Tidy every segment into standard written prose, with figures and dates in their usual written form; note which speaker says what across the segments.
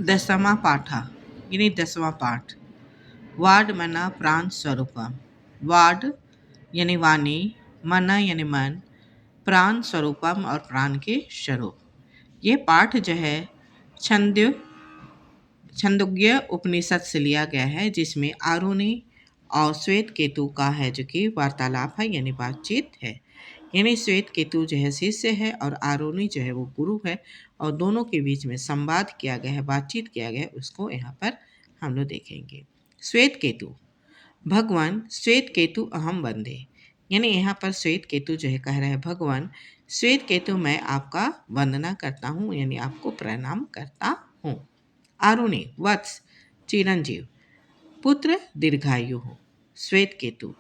Speaker 1: दसवां पाठा यानी 10वां पाठ। वाड मना प्राण स्वरूपम। वाड यानी वाणी, मना यानी मन, प्राण स्वरूपम और प्राण के स्वरूप। ये पाठ जो है छंद छंदोग्य उपनिषद से लिया गया है, जिसमें आरुणि और श्वेत केतु का है जो कि वार्तालाप है यानी बातचीत है। यानी श्वेत केतु जो है शिष्य है और आरुणि जो है वो गुरु है, और दोनों के बीच में संवाद किया गया है, बातचीत किया गया है, उसको यहाँ पर हम लोग देखेंगे। श्वेत केतु। भगवान श्वेत केतु अहम वंदे। यानी यहाँ पर श्वेत केतु जो है कह रहा है, भगवान श्वेत केतु मैं आपका वंदना करता हूँ यानी आपको प्रणाम करता हूँ। आरुणि वत्स चिरंजीव, पुत्र दीर्घायु हो। श्वेत केतु।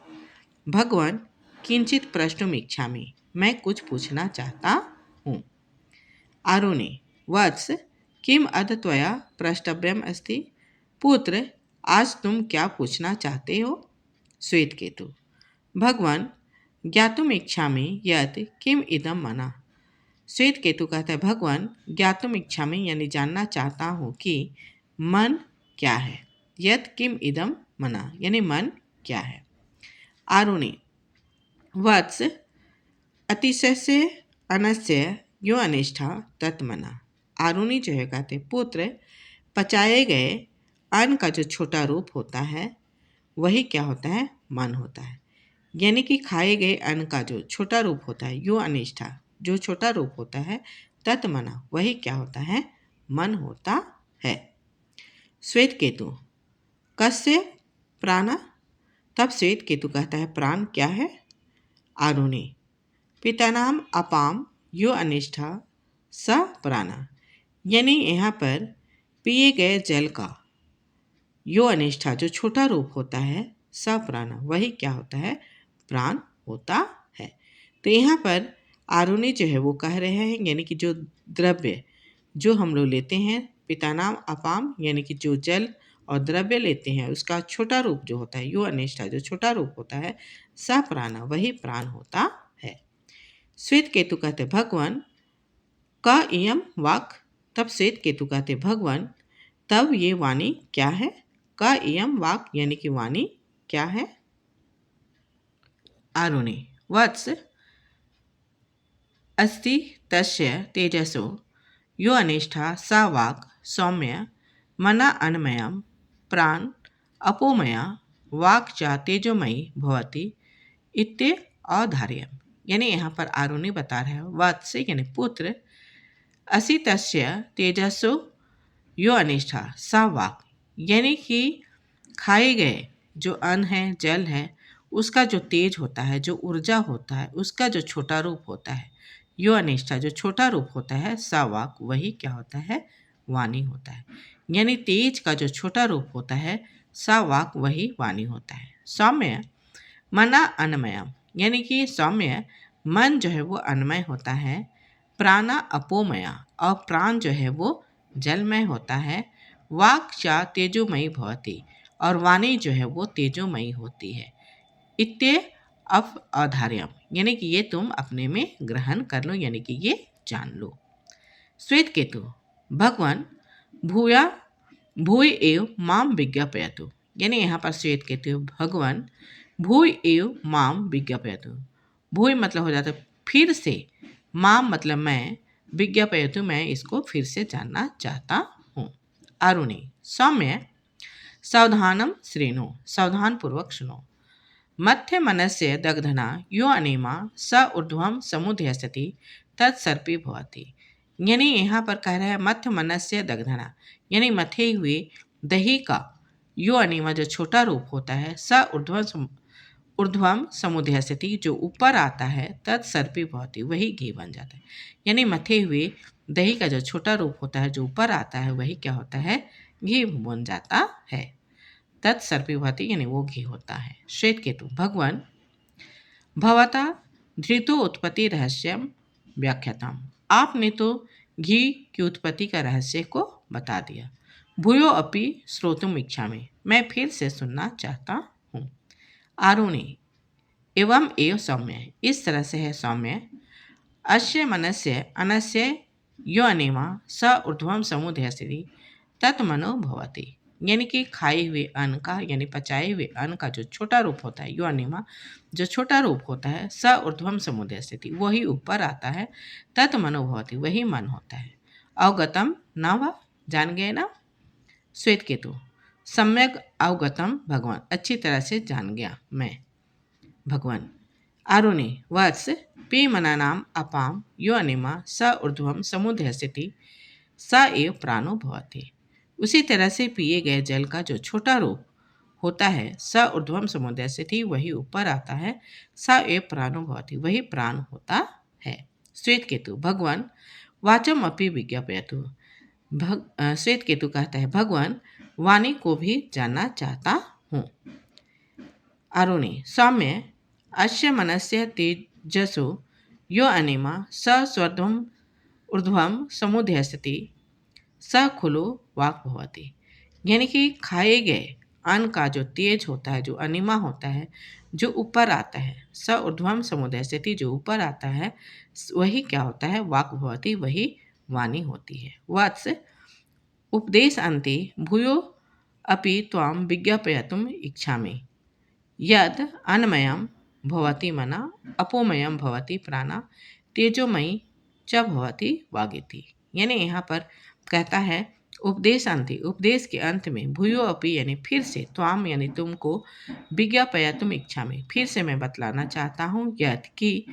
Speaker 1: भगवान किंचित प्रश्नम इच्छामि, मैं कुछ पूछना चाहता हूँ। आरुणि वत्स किम अद्य त्वया प्रष्टव्यम अस्ति। पुत्र आज तुम क्या पूछना चाहते हो। श्वेत केतु। भगवान ज्ञातुम इच्छामि यत् किम इदम मना। श्वेत केतु कहता है, भगवान ज्ञातुम इच्छामि यानी जानना चाहता हूँ कि मन क्या है। यत् किम इदम मना यानी मन क्या है। आरुणि वत्स अतिशय अनस्य यो अनिष्ठा तत्मना। आरुणि जो है कहते पुत्र पचाए गए अन्न का जो छोटा रूप होता है वही क्या होता है, मन होता है। यानी कि खाए गए अन्न का जो छोटा रूप होता है, यो अनिष्ठा जो छोटा रूप होता है, तत्मना वही क्या होता है, मन होता है। श्वेत केतु। कस्य प्राणा। तब श्वेत केतु कहता है, प्राण क्या है। आरुणि पितानाम अपाम यो अनिष्ठा स प्राणा। यानी यहाँ पर पिए गए जल का यो अनिष्ठा जो छोटा रूप होता है, स प्राणा वही क्या होता है, प्राण होता है। तो यहाँ पर आरुणि जो है वो कह रहे हैं यानी कि जो द्रव्य जो हम लोग लेते हैं, पितानाम अपाम यानी कि जो जल और द्रव्य लेते हैं उसका छोटा रूप जो होता है, यो अनिष्ठा जो छोटा रूप होता है, स प्राणा वही प्राण होता है। श्वेत केतु कहते भगवान का इयम वाक। तब श्वेत केतु कहते भगवान तब ये वाणी क्या है। का इयम वाक यानी कि वाणी क्या है। आरुणि वत्स अस्ति तस्य तेजसो यो अनिष्ठा सा वाक सौम्य मना अन्मयम प्राण अपोमया वाक च तेजोमयी भवति इत्ते अधार्यम। यानी यहाँ पर आरुणि बता रहे हैं वत्स यानी पुत्र असि तस्य तेजसो यो अनिष्ठा सा वाक, यानी कि खाए गए जो अन्न है, जल है, उसका जो तेज होता है, जो ऊर्जा होता है, उसका जो छोटा रूप होता है, यो अनिष्ठा जो छोटा रूप होता है, सा वाक वही क्या होता है, वाणी होता है। यानी तेज का जो छोटा रूप होता है, सा वाक वही वाणी होता है। सौम्य मना अन्नमय यानी कि सौम्य मन जो है वो अन्नमय होता है। प्राणा अपोमया और प्राण जो है वो जलमय होता है। वाक चा तेजोमयी भवती और वाणी जो है वो तेजोमयी होती है। इत्ते अफ अधार्यम यानी कि ये तुम अपने में ग्रहण कर लो यानी कि ये जान लो। श्वेत केतु भगवान भूया भूय एव माम विज्ञापयतु। यानी यहाँ पर श्वेत केतु भगवान भूय एव माम विज्ञापयतु। भूय मतलब हो जाता है फिर से, माम मतलब मैं, विज्ञापयतु मैं इसको फिर से जानना चाहता हूँ। आरुणि सौम्य सावधानम श्रेणु सावधान पूर्वक सुनो। मध्य मनस्य दग्धना यो अनिमा स ऊर्ध्वम समुदयसति तत्सर्पी भवति। यानी यहाँ पर कह रहा है मध्य मनस्य दग्धना यानी मथे हुए दही का यो अनिमा जो छोटा रूप होता है, स ऊर्ध्वम समुदयसति जो ऊपर आता है, तत्सर्पी भवति वही घी बन जाता है। यानी मथे हुए दही का जो छोटा रूप होता है, जो ऊपर आता है, वही क्या होता है, घी बन जाता है। तत्सर्पी भवति यानी वो घी होता है। श्वेत केतु भगवान भवता धृतो उत्पत्ति रहस्यम व्याख्यातम। आपने तो घी की उत्पत्ति का रहस्य को बता दिया। भूयो अपि श्रोतुम इच्छामि मैं फिर से सुनना चाहता हूँ। आरुणि एवं एव सौम्य इस तरह से है सौम्य। अस्य मनस्य अनस्य यो अनिमा स ऊर्ध्वम समुदयसति तत्मनो भवति, यानी कि खाए हुए अन्न का यानी पचाए हुए अन्न का जो छोटा रूप होता है योनिमा, जो छोटा रूप होता है स ऊर्ध्वम समुदय स्थिति, वही ऊपर आता है। तत्मनो भवति, वही मन होता है। अवगतम न वा, जान गए ना। श्वेत केतु, सम्यक अवगतम भगवान, अच्छी तरह से जान गया मैं भगवान। आरुणि, वत्स पे मनानाम अपाम यो अनिमा स ऊर्ध्वम समुद्र स्थिति स एव प्राणो भवति। उसी तरह से पिए गए जल का जो छोटा रूप होता है स ऊर्ध्वम समुद्र स्थिति, वही ऊपर आता है। स एव प्राणो भवति, वही प्राण होता है। श्वेत केतु, भगवान वाचम अपि विज्ञापयतु। श्वेत केतु कहता है भगवान वाणी को भी जानना चाहता हूँ। अरुणि, सौम्य अस्य मनस्य तेजसो यो अनिमा स स्वर्धम ऊर्ध्वम समुदय स्थिति स खुलो वाक भवति, यानी कि खाए गए अन्न का जो तेज होता है, जो अनिमा होता है, जो ऊपर आता है, स ऊर्ध्वम समुदय स्थिति, जो ऊपर आता है, वही क्या होता है, वाक भवति, वही वाणी होती है। वत्स उपदेश अन्ते भूयो अपि त्वां विज्ञापयितुम् इच्छामि यद अन्नमयं भवति मना अपोमयं भवति प्राणा तेजोमयी च भवति वागिति, यानी यहाँ पर कहता है उपदेश अंति, उपदेश के अंत में भूयो अपि यानी फिर से, त्वाम यानी तुमको, विज्ञापयितुम इच्छा में फिर से मैं बतलाना चाहता हूँ, यद कि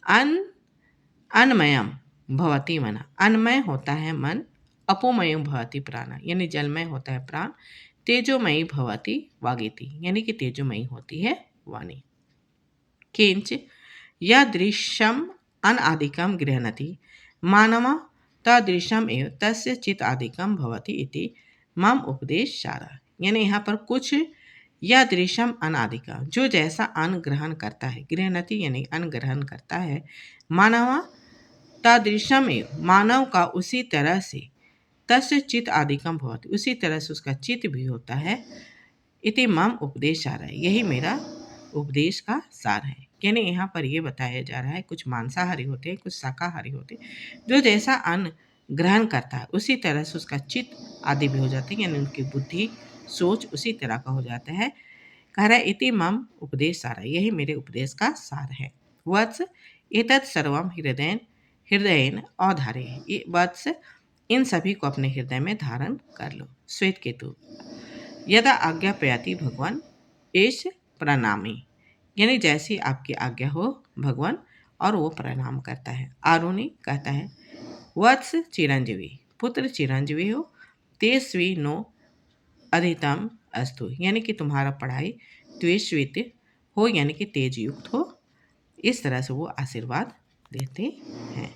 Speaker 1: अन अन्नमयम भवति मना, अन्नमय होता है मन, अपोमय भवति प्राण, यानी जलमय होता है प्राण, तेजोमयी भवति वागिति, यानी कि तेजोमयी होती है वाणी। किंच यदृश्यम अनादिकम गृह्णति मानव तदृश्यम एव तस्य चित आदिकम भवति इति मम उपदेश सारा, यानी यहाँ पर कुछ यदृश्यम अनादिका, जो जैसा अन्न ग्रहण करता है, गृह्णति यानी अन्न ग्रहण करता है, मानव तादृशम एव, मानव का उसी तरह से, तस्य चित आदिकम भवति, उसी तरह से उसका चित्त भी होता है, इति मम उपदेश आ रहा है, यही मेरा उपदेश का सार है। यानी यहाँ पर ये बताया जा रहा है कुछ मांसाहारी होते हैं, कुछ शाकाहारी होते हैं, जो जैसा अन्न ग्रहण करता है उसी तरह से उसका चित्त आदि भी हो जाते हैं, यानी उनकी बुद्धि सोच उसी तरह का हो जाता है। कह रहा है इति मम उपदेश सार, यही मेरे उपदेश का सार है। वत्स एतत् सर्वम हृदयेन अवधारे, वत्स इन सभी को अपने हृदय में धारण कर लो। श्वेत केतु, यदा आज्ञा प्रयाति भगवान एष प्रणामी, यानी जैसी आपकी आज्ञा हो भगवान, और वो प्रणाम करता है। आरुणि कहता है वत्स चिरंजीवी, पुत्र चिरंजीवी हो, तेस्वी नो अधितम अस्तु, यानी कि तुम्हारा पढ़ाई तेजस्वित हो, यानी कि तेज युक्त हो, इस तरह से वो आशीर्वाद देते हैं।